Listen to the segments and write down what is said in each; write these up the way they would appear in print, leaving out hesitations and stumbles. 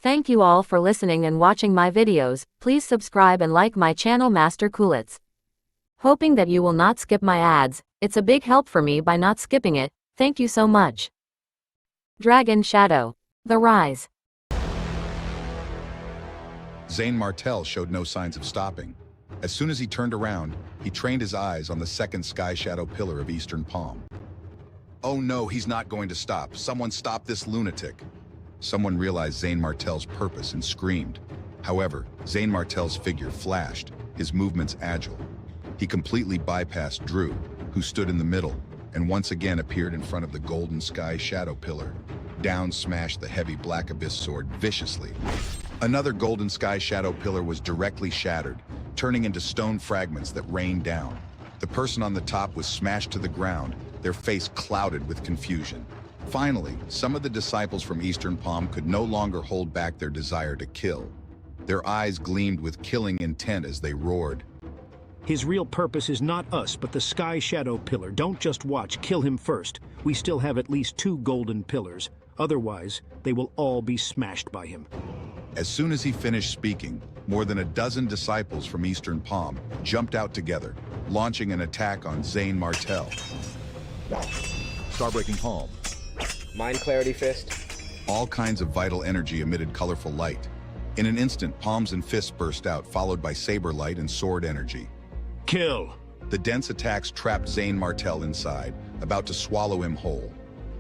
Thank you all for listening and watching my videos. Please subscribe and like my channel Master Coolitz. Hoping that you will not skip my ads, it's a big help for me by not skipping it. Thank you so much. Dragon Shadow. The Rise. Zayn Martel showed no signs of stopping. As soon as he turned around, he trained his eyes on the second Sky Shadow pillar of Eastern Palm. Oh no, he's not going to stop. Someone stop this lunatic. Someone realized Zayn Martel's purpose and screamed. However, Zayn Martel's figure flashed, his movements agile. He completely bypassed Drew, who stood in the middle, and once again appeared in front of the golden Sky Shadow pillar. Down smashed the heavy Black Abyss sword viciously. Another golden Sky Shadow pillar was directly shattered, turning into stone fragments that rained down. The person on the top was smashed to the ground, their face clouded with confusion. Finally, some of the disciples from Eastern Palm could no longer hold back their desire to kill. Their eyes gleamed with killing intent as they roared. His real purpose is not us, but the Sky Shadow pillar. Don't just watch, kill him first. We still have at least 2 golden pillars. Otherwise, they will all be smashed by him. As soon as he finished speaking, more than a dozen disciples from Eastern Palm jumped out together, launching an attack on Zayn Martel. Starbreaking Palm. Mind Clarity Fist. All kinds of vital energy emitted colorful light. In an instant, palms and fists burst out, followed by saber light and sword energy. Kill! The dense attacks trapped Zayn Martel inside, about to swallow him whole.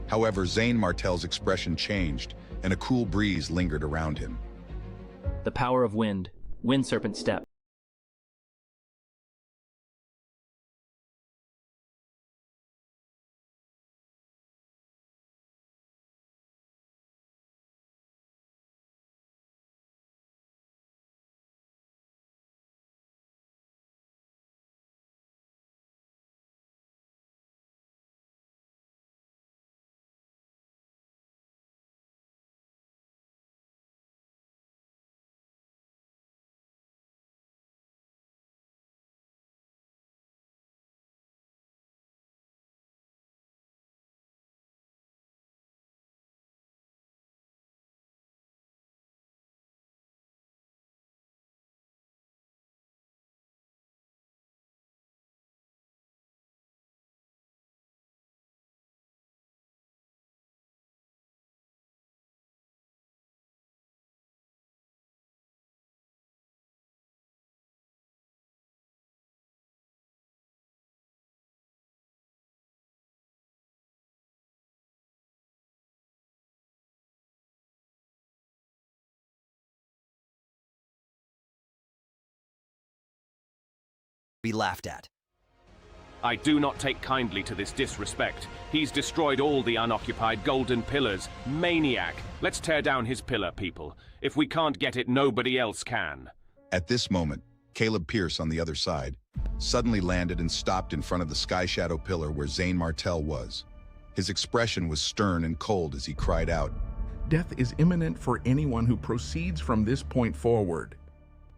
However, Zayn Martel's expression changed, and a cool breeze lingered around him. The power of wind. Wind Serpent Step. Be laughed at. I do not take kindly to this disrespect. He's destroyed all the unoccupied golden pillars. Maniac. Let's tear down his pillar, people. If we can't get it, nobody else can. At this moment, Caleb Pierce on the other side suddenly landed and stopped in front of the Sky Shadow pillar where Zayn Martel was. His expression was stern and cold as he cried out, "Death is imminent for anyone who proceeds from this point forward."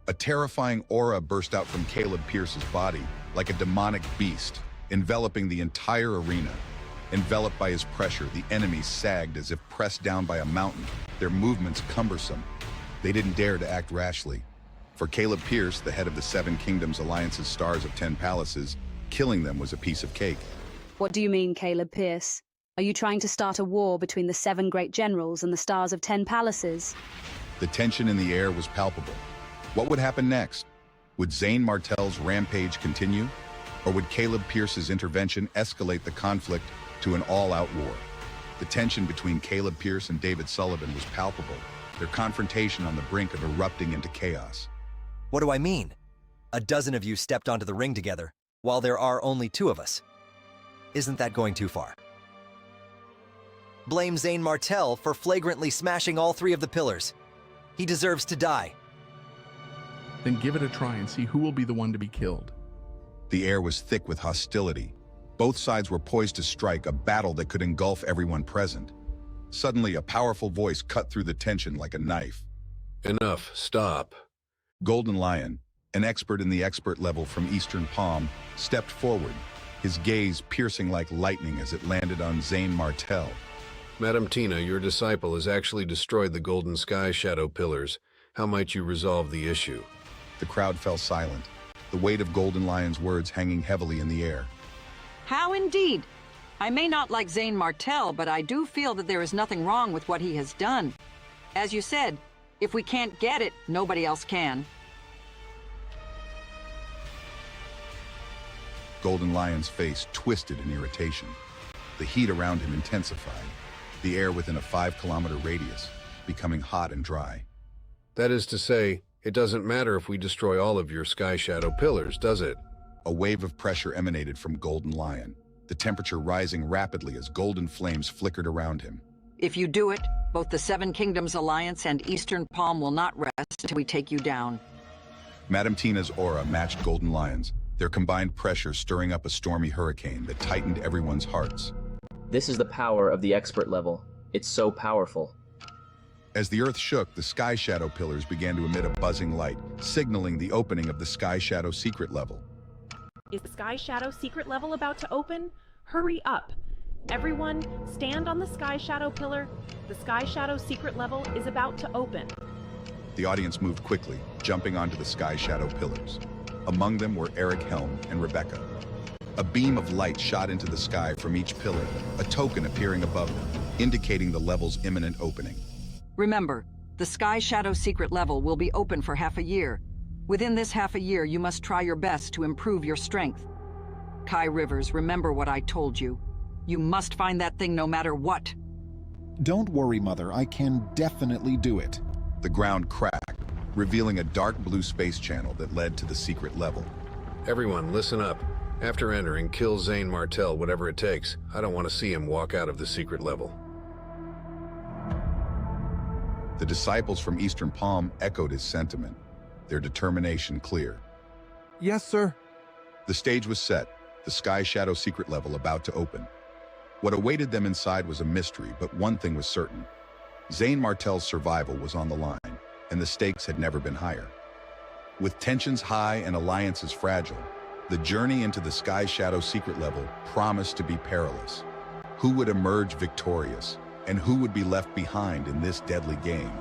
A terrifying aura burst out from Caleb Pierce's body, like a demonic beast, enveloping the entire arena. Enveloped by his pressure, the enemies sagged as if pressed down by a mountain, their movements cumbersome. They didn't dare to act rashly. For Caleb Pierce, the head of the Seven Kingdoms Alliance's Stars of 10 Palaces, killing them was a piece of cake. What do you mean, Caleb Pierce? Are you trying to start a war between the 7 great generals and the Stars of 10 Palaces? The tension in the air was palpable. What would happen next? Would Zayn Martel's rampage continue? Or would Caleb Pierce's intervention escalate the conflict to an all-out war? The tension between Caleb Pierce and David Sullivan was palpable, their confrontation on the brink of erupting into chaos. What do I mean? A dozen of you stepped onto the ring together, while there are only 2 of us. Isn't that going too far? Blame Zayn Martel for flagrantly smashing all 3 of the pillars. He deserves to die. Then give it a try and see who will be the one to be killed. The air was thick with hostility. Both sides were poised to strike, a battle that could engulf everyone present. Suddenly, a powerful voice cut through the tension like a knife. Enough, stop. Golden Lion, an expert in the expert level from Eastern Palm, stepped forward, his gaze piercing like lightning as it landed on Zayn Martel. Madam Tina, your disciple has actually destroyed the Golden Sky Shadow Pillars. How might you resolve the issue? The crowd fell silent, the weight of Golden Lion's words hanging heavily in the air. How indeed? I may not like Zane Martell, but I do feel that there is nothing wrong with what he has done. As you said, if we can't get it, nobody else can. Golden Lion's face twisted in irritation. The heat around him intensified, the air within a 5-kilometer radius becoming hot and dry. That is to say, it doesn't matter if we destroy all of your Sky Shadow Pillars, does it? A wave of pressure emanated from Golden Lion, the temperature rising rapidly as golden flames flickered around him. If you do it, both the Seven Kingdoms Alliance and Eastern Palm will not rest until we take you down. Madam Tina's aura matched Golden Lion's, their combined pressure stirring up a stormy hurricane that tightened everyone's hearts. This is the power of the expert level. It's so powerful. As the earth shook, the Sky Shadow Pillars began to emit a buzzing light, signaling the opening of the Sky Shadow secret level. Is the Sky Shadow secret level about to open? Hurry up! Everyone, stand on the Sky Shadow pillar. The Sky Shadow secret level is about to open. The audience moved quickly, jumping onto the Sky Shadow Pillars. Among them were Eric Helm and Rebecca. A beam of light shot into the sky from each pillar, a token appearing above them, indicating the level's imminent opening. Remember, the Sky Shadow secret level will be open for half a year. Within this half a year, you must try your best to improve your strength. Kai Rivers, remember what I told you. You must find that thing no matter what. Don't worry, Mother. I can definitely do it. The ground cracked, revealing a dark blue space channel that led to the secret level. Everyone, listen up. After entering, kill Zane Martell, whatever it takes. I don't want to see him walk out of the secret level. The disciples from Eastern Palm echoed his sentiment, their determination clear. Yes, sir. The stage was set, the Sky Shadow secret level about to open. What awaited them inside was a mystery, but one thing was certain. Zane Martell's survival was on the line, and the stakes had never been higher. With tensions high and alliances fragile, the journey into the Sky Shadow secret level promised to be perilous. Who would emerge victorious, and who would be left behind in this deadly game?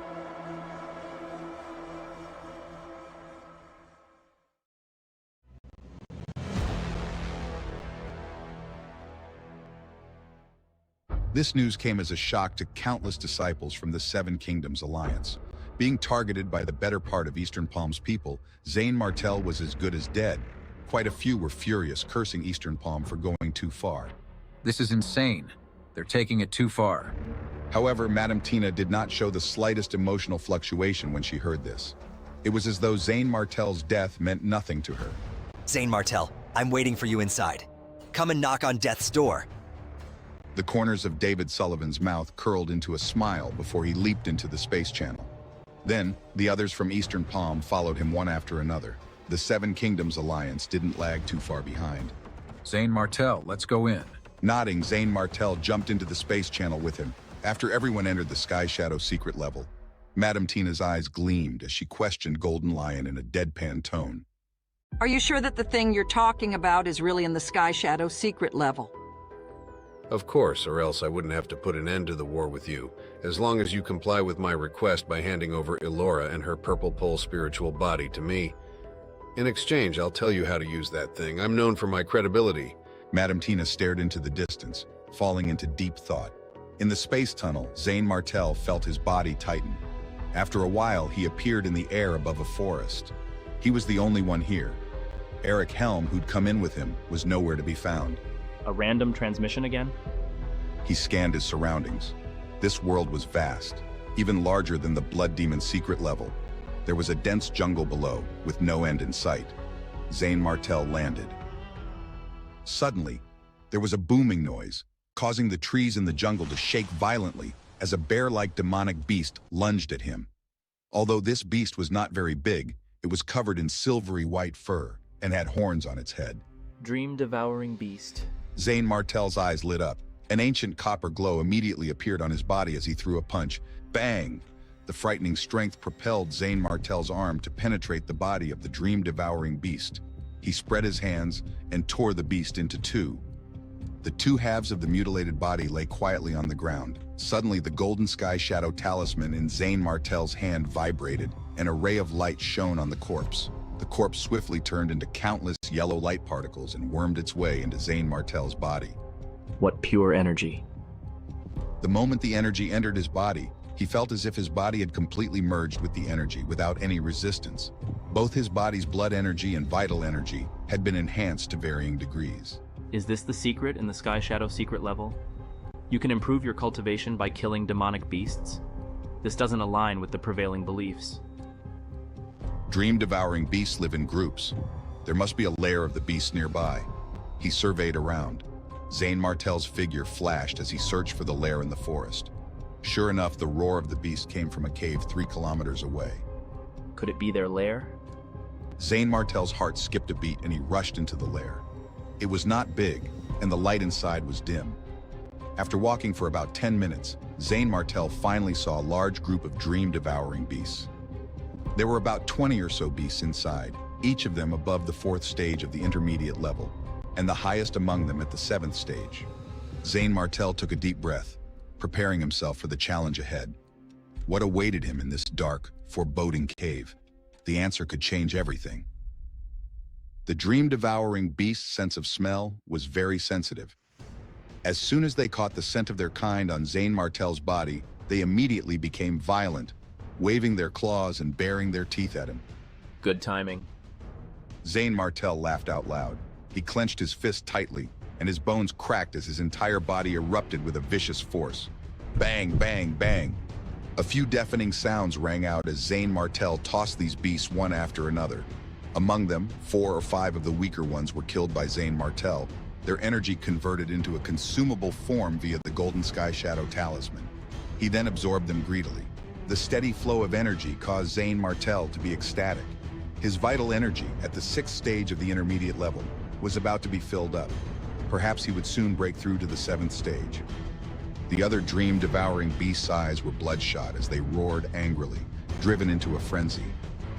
This news came as a shock to countless disciples from the Seven Kingdoms Alliance. Being targeted by the better part of Eastern Palm's people, Zane Martell was as good as dead. Quite a few were furious, cursing Eastern Palm for going too far. This is insane. They're taking it too far. However, Madam Tina did not show the slightest emotional fluctuation when she heard this. It was as though Zane Martell's death meant nothing to her. Zane Martell, I'm waiting for you inside. Come and knock on death's door. The corners of David Sullivan's mouth curled into a smile before he leaped into the space channel. Then, the others from Eastern Palm followed him one after another. The Seven Kingdoms Alliance didn't lag too far behind. Zane Martell, let's go in. Nodding, Zane Martell jumped into the space channel with him. After everyone entered the Sky Shadow secret level, Madam Tina's eyes gleamed as she questioned Golden Lion in a deadpan tone. Are you sure that the thing you're talking about is really in the Sky Shadow secret level? Of course, or else I wouldn't have to put an end to the war with you, as long as you comply with my request by handing over Elora and her Purple Pole spiritual body to me. In exchange, I'll tell you how to use that thing. I'm known for my credibility. Madam Tina stared into the distance, falling into deep thought. In the space tunnel, Zane Martell felt his body tighten. After a while, he appeared in the air above a forest. He was the only one here. Eric Helm, who'd come in with him, was nowhere to be found. A random transmission again? He scanned his surroundings. This world was vast, even larger than the Blood Demon's secret level. There was a dense jungle below, with no end in sight. Zane Martell landed. Suddenly, there was a booming noise, causing the trees in the jungle to shake violently as a bear-like demonic beast lunged at him. Although this beast was not very big, it was covered in silvery white fur and had horns on its head. Dream-devouring beast. Zane Martell's eyes lit up. An ancient copper glow immediately appeared on his body as he threw a punch. Bang! The frightening strength propelled Zane Martell's arm to penetrate the body of the dream-devouring beast. He spread his hands and tore the beast into two. The two halves of the mutilated body lay quietly on the ground. Suddenly, the golden sky shadow talisman in Zane Martel's hand vibrated, and a ray of light shone on the corpse. The corpse swiftly turned into countless yellow light particles and wormed its way into Zane Martel's body. What pure energy. The moment the energy entered his body, he felt as if his body had completely merged with the energy without any resistance. Both his body's blood energy and vital energy had been enhanced to varying degrees. Is this the secret in the Sky Shadow secret level? You can improve your cultivation by killing demonic beasts? This doesn't align with the prevailing beliefs. Dream-devouring beasts live in groups. There must be a lair of the beasts nearby. He surveyed around. Zane Martel's figure flashed as he searched for the lair in the forest. Sure enough, the roar of the beast came from a cave 3 kilometers away. Could it be their lair? Zane Martel's heart skipped a beat and he rushed into the lair. It was not big, and the light inside was dim. After walking for about 10 minutes, Zane Martel finally saw a large group of dream-devouring beasts. There were about 20 or so beasts inside, each of them above the 4th stage of the intermediate level, and the highest among them at the 7th stage. Zane Martel took a deep breath, preparing himself for the challenge ahead. What awaited him in this dark, foreboding cave? The answer could change everything. The dream-devouring beast's sense of smell was very sensitive. As soon as they caught the scent of their kind on Zane Martel's body, they immediately became violent, waving their claws and baring their teeth at him. Good timing. Zane Martel laughed out loud. He clenched his fist tightly, and his bones cracked as his entire body erupted with a vicious force. Bang, bang, bang. A few deafening sounds rang out as Zane Martel tossed these beasts one after another. Among them, 4 or 5 of the weaker ones were killed by Zane Martel, their energy converted into a consumable form via the Golden Sky Shadow Talisman. He then absorbed them greedily. The steady flow of energy caused Zane Martel to be ecstatic. His vital energy, at the 6th stage of the intermediate level, was about to be filled up. Perhaps he would soon break through to the 7th stage. The other dream-devouring beasts' eyes were bloodshot as they roared angrily, driven into a frenzy.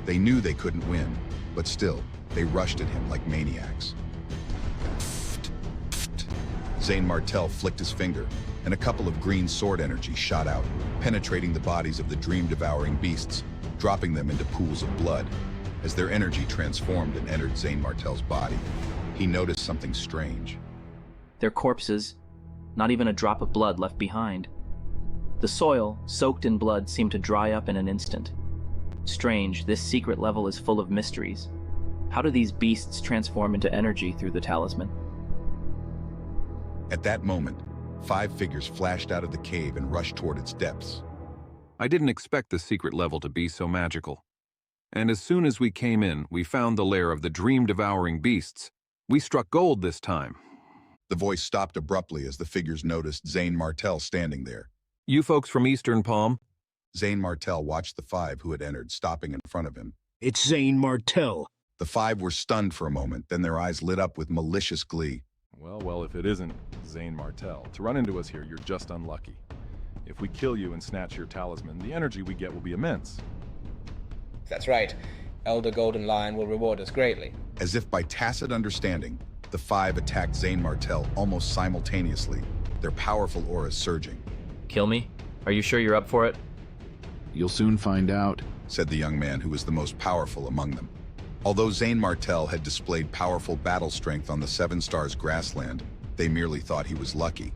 They knew they couldn't win, but still, they rushed at him like maniacs. Zane Martel flicked his finger, and a couple of green sword energy shot out, penetrating the bodies of the dream-devouring beasts, dropping them into pools of blood. As their energy transformed and entered Zane Martel's body, he noticed something strange. Their corpses, not even a drop of blood left behind. The soil, soaked in blood, seemed to dry up in an instant. Strange, this secret level is full of mysteries. How do these beasts transform into energy through the talisman? At that moment, 5 figures flashed out of the cave and rushed toward its depths. I didn't expect the secret level to be so magical. And as soon as we came in, we found the lair of the dream-devouring beasts. We struck gold this time. The voice stopped abruptly as the figures noticed Zane Martel standing there. You folks from Eastern Palm? Zane Martel watched the 5 who had entered, stopping in front of him. It's Zane Martel. The 5 were stunned for a moment, then their eyes lit up with malicious glee. Well, if it isn't Zane Martel. To run into us here, you're just unlucky. If we kill you and snatch your talisman, the energy we get will be immense. That's right. Elder Golden Lion will reward us greatly. As if by tacit understanding, the 5 attacked Zane Martel almost simultaneously, their powerful auras surging. Kill me? Are you sure you're up for it? You'll soon find out, said the young man who was the most powerful among them. Although Zane Martel had displayed powerful battle strength on the 7 Stars grassland, they merely thought he was lucky.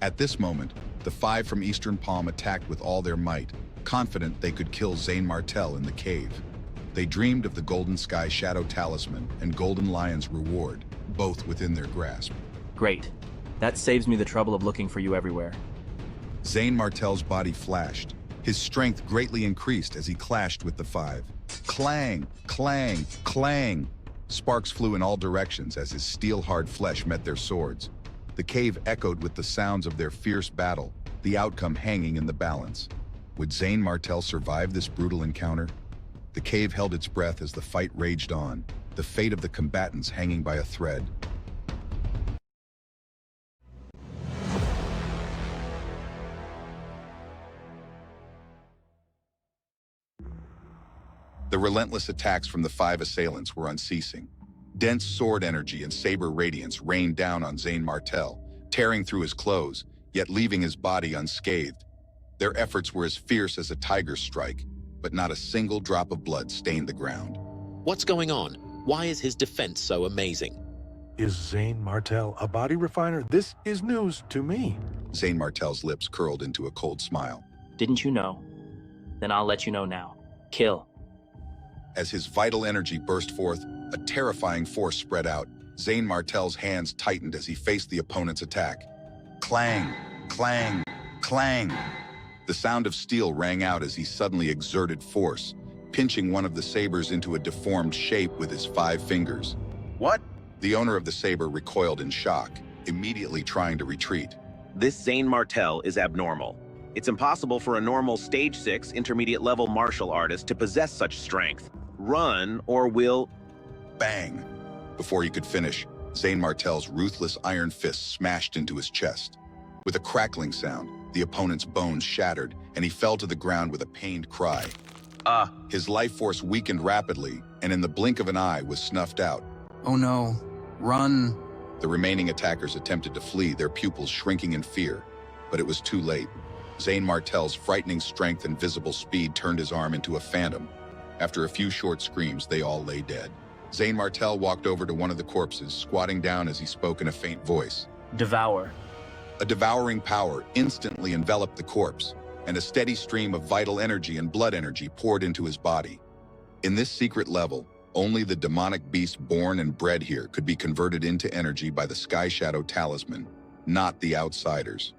At this moment, the 5 from Eastern Palm attacked with all their might, confident they could kill Zane Martel in the cave. They dreamed of the Golden Sky Shadow Talisman and Golden Lion's reward, both within their grasp. Great. That saves me the trouble of looking for you everywhere. Zane Martel's body flashed. His strength greatly increased as he clashed with the 5. Clang, clang, clang! Sparks flew in all directions as his steel-hard flesh met their swords. The cave echoed with the sounds of their fierce battle, the outcome hanging in the balance. Would Zane Martel survive this brutal encounter? The cave held its breath as the fight raged on, the fate of the combatants hanging by a thread. The relentless attacks from the 5 assailants were unceasing. Dense sword energy and saber radiance rained down on Zane Martel, tearing through his clothes, yet leaving his body unscathed. Their efforts were as fierce as a tiger's strike, but not a single drop of blood stained the ground. What's going on? Why is his defense so amazing? Is Zane Martel a body refiner? This is news to me. Zane Martel's lips curled into a cold smile. Didn't you know? Then I'll let you know now. Kill. As his vital energy burst forth, a terrifying force spread out. Zane Martel's hands tightened as he faced the opponent's attack. Clang, clang, clang. The sound of steel rang out as he suddenly exerted force, pinching one of the sabers into a deformed shape with his 5 fingers. What? The owner of the saber recoiled in shock, immediately trying to retreat. This Zane Martel is abnormal. It's impossible for a normal Stage 6 intermediate level martial artist to possess such strength. Run or we'll... Bang! Before he could finish, Zane Martel's ruthless iron fist smashed into his chest. With a crackling sound, the opponent's bones shattered, and he fell to the ground with a pained cry. His life force weakened rapidly, and in the blink of an eye was snuffed out. Oh no, run. The remaining attackers attempted to flee, their pupils shrinking in fear, but it was too late. Zane Martel's frightening strength and visible speed turned his arm into a phantom. After a few short screams, they all lay dead. Zane Martel walked over to one of the corpses, squatting down as he spoke in a faint voice. Devour. A devouring power instantly enveloped the corpse, and a steady stream of vital energy and blood energy poured into his body. In this secret level, only the demonic beast born and bred here could be converted into energy by the Sky Shadow Talisman, not the outsiders.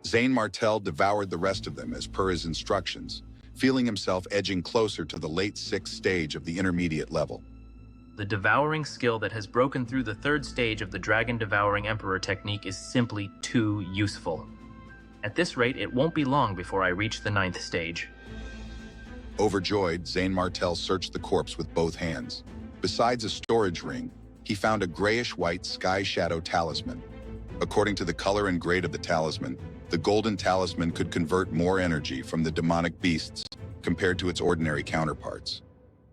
Zane Martel devoured the rest of them as per his instructions, feeling himself edging closer to the late 6th stage of the intermediate level. The devouring skill that has broken through the 3rd stage of the Dragon Devouring Emperor technique is simply too useful. At this rate, it won't be long before I reach the 9th stage. Overjoyed, Zane Martel searched the corpse with both hands. Besides a storage ring, he found a grayish-white Sky Shadow Talisman. According to the color and grade of the talisman, the golden talisman could convert more energy from the demonic beasts compared to its ordinary counterparts.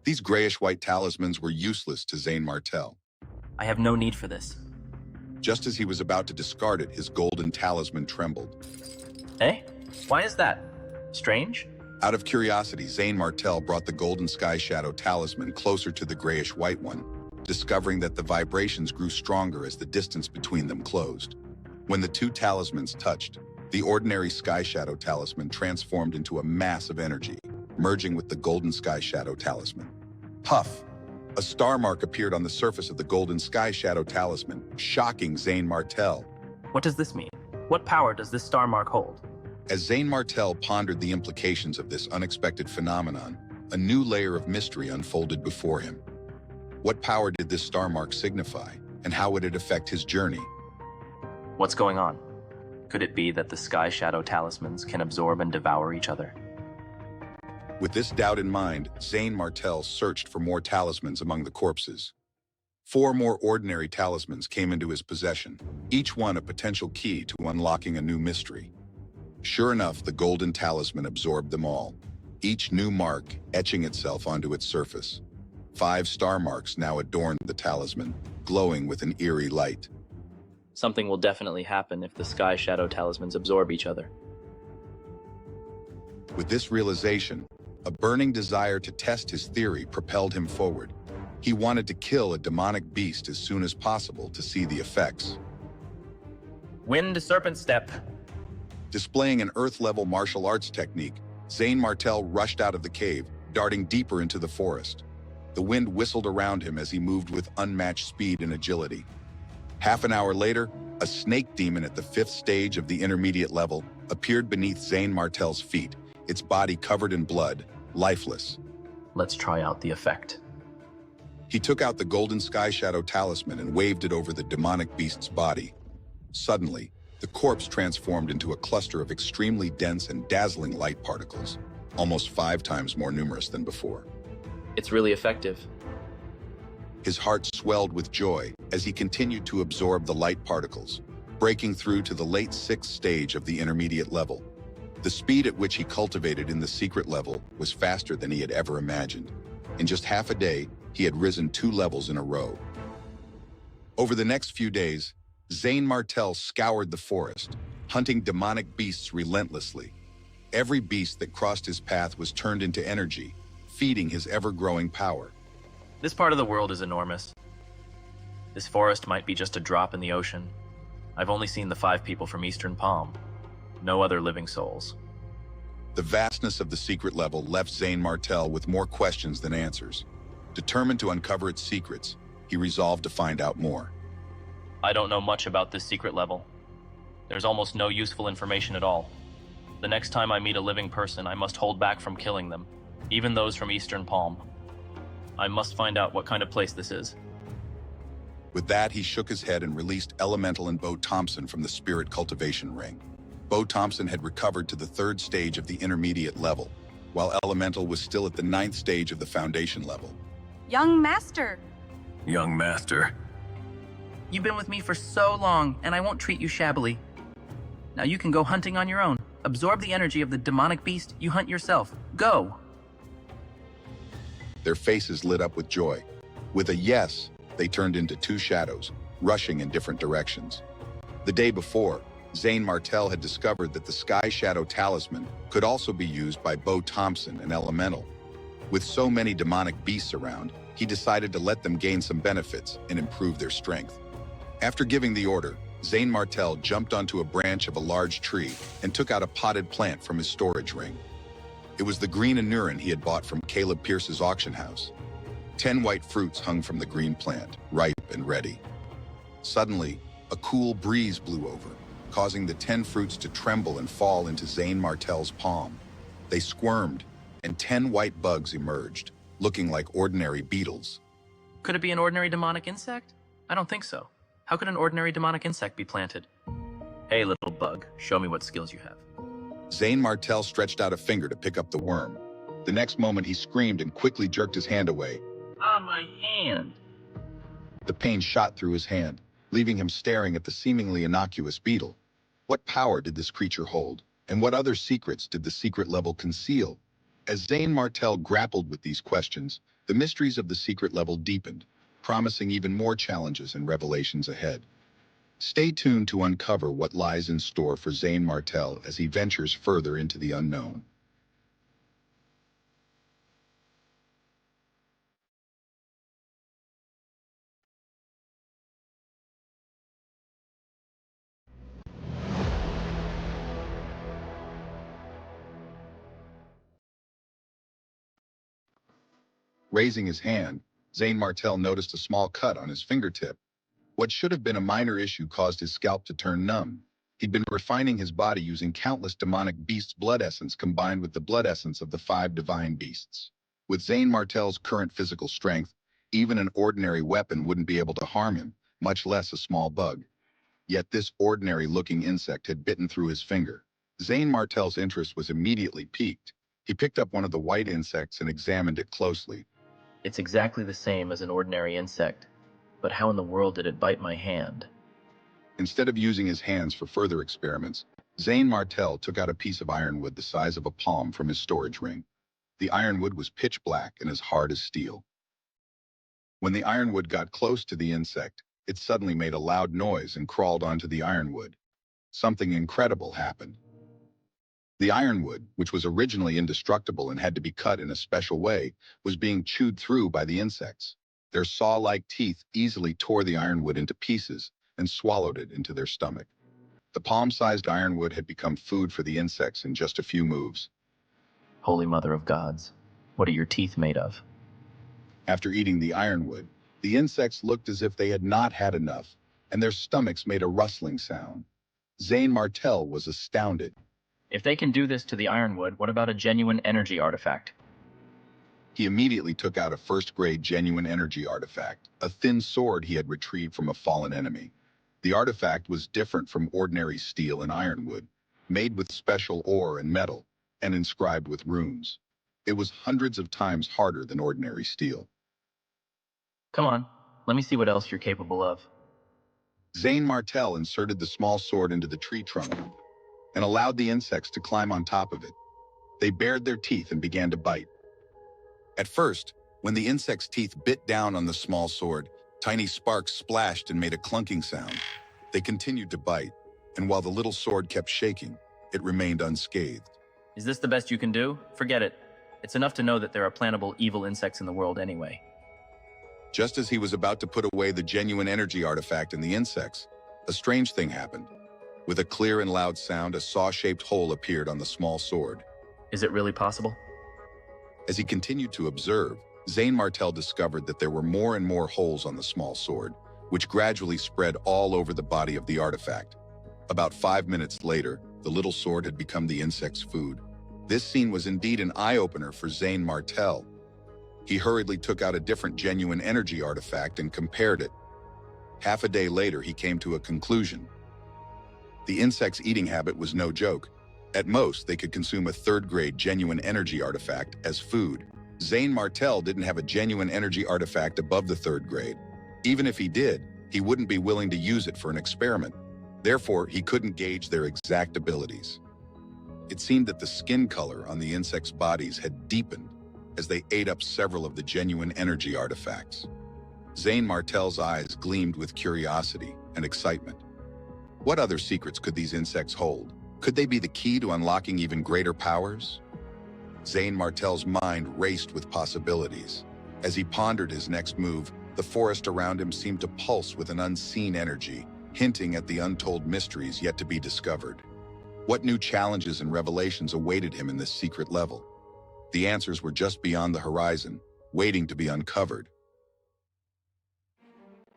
These grayish-white talismans were useless to Zane Martel. I have no need for this. Just as he was about to discard it, his golden talisman trembled. Eh? Why is that? Strange? Out of curiosity, Zane Martel brought the golden Sky Shadow Talisman closer to the grayish-white one, discovering that the vibrations grew stronger as the distance between them closed. When the 2 talismans touched, the ordinary Sky Shadow Talisman transformed into a mass of energy, merging with the golden Sky Shadow Talisman. Puff! A star mark appeared on the surface of the golden Sky Shadow Talisman, shocking Zane Martel. What does this mean? What power does this star mark hold? As Zane Martel pondered the implications of this unexpected phenomenon, a new layer of mystery unfolded before him. What power did this star mark signify, and how would it affect his journey? What's going on? Could it be that the Sky Shadow Talismans can absorb and devour each other? With this doubt in mind, Zane Martel searched for more talismans among the corpses. 4 more ordinary talismans came into his possession, each one a potential key to unlocking a new mystery. Sure enough, the golden talisman absorbed them all, each new mark etching itself onto its surface. 5 star marks now adorned the talisman, glowing with an eerie light. Something will definitely happen if the Sky Shadow Talismans absorb each other. With this realization, a burning desire to test his theory propelled him forward. He wanted to kill a demonic beast as soon as possible to see the effects. Wind Serpent Step. Displaying an Earth-level martial arts technique, Zane Martel rushed out of the cave, darting deeper into the forest. The wind whistled around him as he moved with unmatched speed and agility. Half an hour later, a snake demon at the 5th stage of the intermediate level appeared beneath Zane Martel's feet, its body covered in blood, lifeless. Let's try out the effect. He took out the golden Sky Shadow Talisman and waved it over the demonic beast's body. Suddenly, the corpse transformed into a cluster of extremely dense and dazzling light particles, almost 5 times more numerous than before. It's really effective. His heart swelled with joy as he continued to absorb the light particles, breaking through to the late 6th stage of the intermediate level. The speed at which he cultivated in the secret level was faster than he had ever imagined. In just half a day, He had risen 2 levels in a row. Over the next few days, Zane Martel scoured the forest, hunting demonic beasts relentlessly. Every beast that crossed his path was turned into energy, feeding his ever-growing power. This part of the world is enormous. This forest might be just a drop in the ocean. I've only seen the 5 people from Eastern Palm. No other living souls. The vastness of the secret level left Zane Martel with more questions than answers. Determined to uncover its secrets, he resolved to find out more. I don't know much about this secret level. There's almost no useful information at all. The next time I meet a living person, I must hold back from killing them, even those from Eastern Palm. I must find out what kind of place this is. With that, he shook his head and released Elemental and Bo Thompson from the spirit cultivation ring. Bo Thompson had recovered to the 3rd stage of the intermediate level, while Elemental was still at the 9th stage of the foundation level. Young Master! Young Master. You've been with me for so long, and I won't treat you shabbily. Now you can go hunting on your own. Absorb the energy of the demonic beast you hunt yourself. Go! Their faces lit up with joy. With a yes, they turned into 2 shadows, rushing in different directions. The day before, Zane Martel had discovered that the Sky Shadow Talisman could also be used by Bo Thompson and Elemental. With so many demonic beasts around, he decided to let them gain some benefits and improve their strength. After giving the order, Zane Martel jumped onto a branch of a large tree and took out a potted plant from his storage ring. It was the green anurin he had bought from Caleb Pierce's auction house. 10 white fruits hung from the green plant, ripe and ready. Suddenly, a cool breeze blew over, causing the 10 fruits to tremble and fall into Zane Martel's palm. They squirmed, and 10 white bugs emerged, looking like ordinary beetles. Could it be an ordinary demonic insect? I don't think so. How could an ordinary demonic insect be planted? Hey, little bug, show me what skills you have. Zane Martel stretched out a finger to pick up the worm. The next moment, he screamed and quickly jerked his hand away. Ah, my hand! The pain shot through his hand, leaving him staring at the seemingly innocuous beetle. What power did this creature hold? And what other secrets did the secret level conceal? As Zane Martel grappled with these questions, the mysteries of the secret level deepened, promising even more challenges and revelations ahead. Stay tuned to uncover what lies in store for Zane Martel as he ventures further into the unknown. Raising his hand, Zane Martel noticed a small cut on his fingertip. What should have been a minor issue caused his scalp to turn numb. He'd been refining his body using countless demonic beasts' blood essence combined with the blood essence of the 5 divine beasts. With Zane Martel's current physical strength, even an ordinary weapon wouldn't be able to harm him, much less a small bug. Yet this ordinary-looking insect had bitten through his finger. Zane Martel's interest was immediately piqued. He picked up one of the white insects and examined it closely. It's exactly the same as an ordinary insect, but how in the world did it bite my hand? Instead of using his hands for further experiments, Zane Martel took out a piece of ironwood the size of a palm from his storage ring. The ironwood was pitch black and as hard as steel. When the ironwood got close to the insect, it suddenly made a loud noise and crawled onto the ironwood. Something incredible happened. The ironwood, which was originally indestructible and had to be cut in a special way, was being chewed through by the insects. Their saw-like teeth easily tore the ironwood into pieces and swallowed it into their stomach. The palm-sized ironwood had become food for the insects in just a few moves. Holy Mother of Gods, what are your teeth made of? After eating the ironwood, the insects looked as if they had not had enough, and their stomachs made a rustling sound. Zane Martel was astounded. If they can do this to the ironwood, what about a genuine energy artifact? He immediately took out a first-grade genuine energy artifact, a thin sword he had retrieved from a fallen enemy. The artifact was different from ordinary steel and ironwood, made with special ore and metal, and inscribed with runes. It was hundreds of times harder than ordinary steel. Come on, let me see what else you're capable of. Zane Martel inserted the small sword into the tree trunk and allowed the insects to climb on top of it. They bared their teeth and began to bite. At first, When the insect's teeth bit down on the small sword, tiny sparks splashed and made a clunking sound. They continued to bite, and while the little sword kept shaking, it remained unscathed. Is this the best you can do? Forget it. It's enough to know that there are plannable evil insects in the world anyway. Just as he was about to put away the genuine energy artifact in the insects, a strange thing happened. With a clear and loud sound, a saw-shaped hole appeared on the small sword. Is it really possible? As he continued to observe, Zane Martel discovered that there were more and more holes on the small sword, which gradually spread all over the body of the artifact. About 5 minutes later, the little sword had become the insect's food. This scene was indeed an eye-opener for Zane Martel. He hurriedly took out a different genuine energy artifact and compared it. Half a day later, he came to a conclusion. The insect's eating habit was no joke. At most, they could consume a third-grade genuine energy artifact as food. Zane Martel didn't have a genuine energy artifact above the third grade. Even if he did, he wouldn't be willing to use it for an experiment. Therefore, he couldn't gauge their exact abilities. It seemed that the skin color on the insects' bodies had deepened as they ate up several of the genuine energy artifacts. Zane Martel's eyes gleamed with curiosity and excitement. What other secrets could these insects hold? Could they be the key to unlocking even greater powers? Zane Martel's mind raced with possibilities. As he pondered his next move, the forest around him seemed to pulse with an unseen energy, hinting at the untold mysteries yet to be discovered. What new challenges and revelations awaited him in this secret level? The answers were just beyond the horizon, waiting to be uncovered.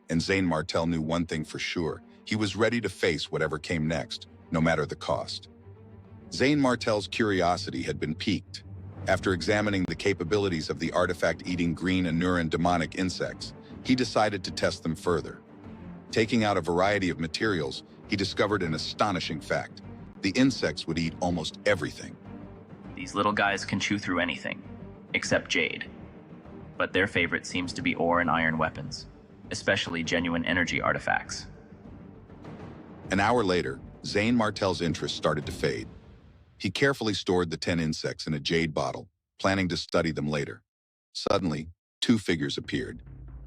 And Zane Martel knew one thing for sure. He was ready to face whatever came next, no matter the cost. Zane Martel's curiosity had been piqued. After examining the capabilities of the artifact-eating green Anuran demonic insects, he decided to test them further. Taking out a variety of materials, he discovered an astonishing fact. The insects would eat almost everything. These little guys can chew through anything, except jade. But their favorite seems to be ore and iron weapons, especially genuine energy artifacts. An hour later, Zane Martel's interest started to fade. He carefully stored the 10 insects in a jade bottle, planning to study them later. Suddenly, 2 figures appeared,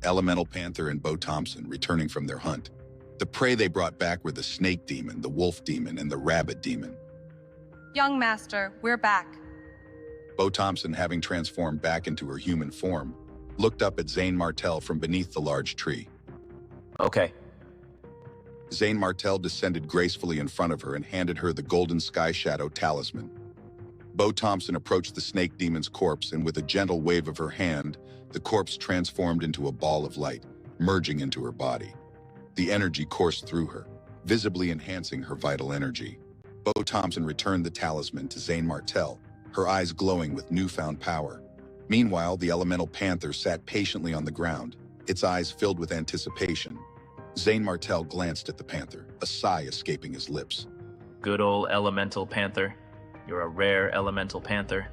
Elemental Panther and Bo Thompson, returning from their hunt. The prey they brought back were the Snake Demon, the Wolf Demon, and the Rabbit Demon. Young Master, we're back. Bo Thompson, having transformed back into her human form, looked up at Zane Martel from beneath the large tree. Okay. Zane Martel descended gracefully in front of her and handed her the Golden Sky Shadow talisman. Bo Thompson approached the Snake Demon's corpse, and with a gentle wave of her hand, the corpse transformed into a ball of light, merging into her body. The energy coursed through her, visibly enhancing her vital energy. Bo Thompson returned the talisman to Zane Martel, her eyes glowing with newfound power. Meanwhile, the Elemental Panther sat patiently on the ground, its eyes filled with anticipation. Zane Martel glanced at the panther, a sigh escaping his lips. Good old Elemental Panther. You're a rare Elemental Panther,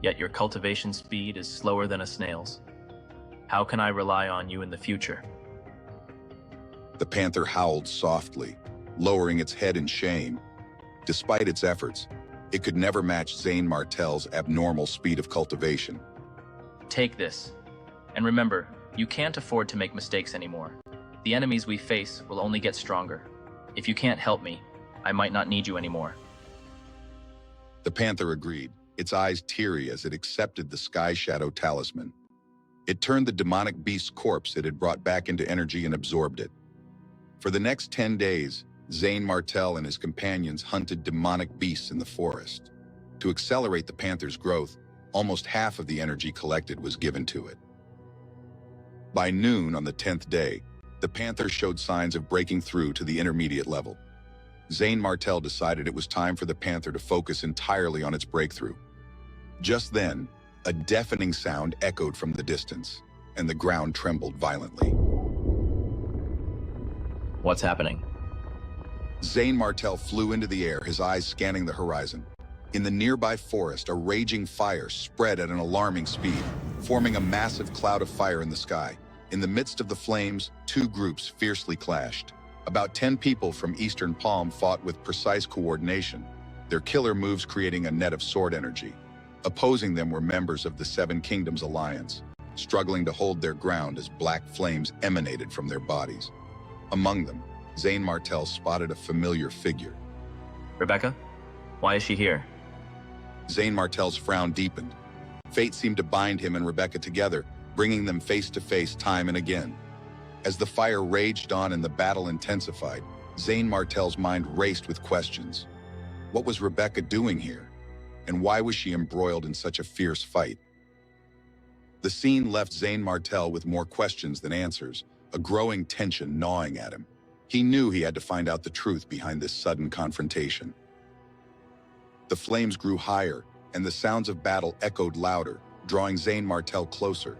yet your cultivation speed is slower than a snail's. How can I rely on you in the future? The panther howled softly, lowering its head in shame. Despite its efforts, it could never match Zane Martel's abnormal speed of cultivation. Take this. And remember, you can't afford to make mistakes anymore. The enemies we face will only get stronger. If you can't help me, I might not need you anymore. The panther agreed, its eyes teary as it accepted the Sky Shadow talisman. It turned the demonic beast's corpse it had brought back into energy and absorbed it. For the next 10 days, Zane Martel and his companions hunted demonic beasts in the forest. To accelerate the panther's growth, almost half of the energy collected was given to it. By noon on the 10th day, the panther showed signs of breaking through to the intermediate level. Zane Martel decided it was time for the panther to focus entirely on its breakthrough. Just then, a deafening sound echoed from the distance, and the ground trembled violently. What's happening? Zane Martel flew into the air, his eyes scanning the horizon. In the nearby forest, a raging fire spread at an alarming speed, forming a massive cloud of fire in the sky. In the midst of the flames, 2 groups fiercely clashed. About 10 people from Eastern Palm fought with precise coordination, their killer moves creating a net of sword energy. Opposing them were members of the Seven Kingdoms Alliance, struggling to hold their ground as black flames emanated from their bodies. Among them, Zane Martell spotted a familiar figure. Rebecca? Why is she here? Zane Martell's frown deepened. Fate seemed to bind him and Rebecca together, bringing them face to face time and again. As the fire raged on and the battle intensified, Zane Martell's mind raced with questions. What was Rebecca doing here? And why was she embroiled in such a fierce fight? The scene left Zane Martell with more questions than answers, a growing tension gnawing at him. He knew he had to find out the truth behind this sudden confrontation. The flames grew higher, and the sounds of battle echoed louder, drawing Zane Martell closer.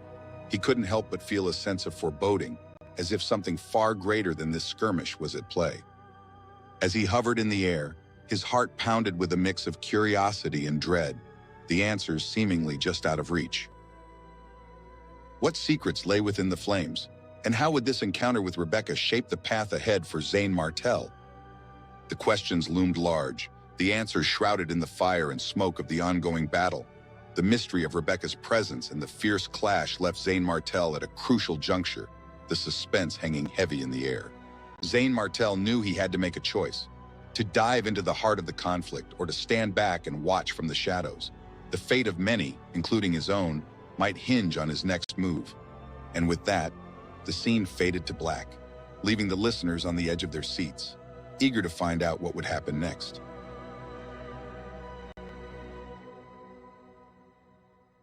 He couldn't help but feel a sense of foreboding, as if something far greater than this skirmish was at play. As he hovered in the air, his heart pounded with a mix of curiosity and dread, the answers seemingly just out of reach. What secrets lay within the flames, and how would this encounter with Rebecca shape the path ahead for Zane Martell? The questions loomed large, the answers shrouded in the fire and smoke of the ongoing battle. The mystery of Rebecca's presence and the fierce clash left Zane Martell at a crucial juncture, the suspense hanging heavy in the air. Zane Martell knew he had to make a choice, to dive into the heart of the conflict or to stand back and watch from the shadows. The fate of many, including his own, might hinge on his next move. And with that, the scene faded to black, leaving the listeners on the edge of their seats, eager to find out what would happen next.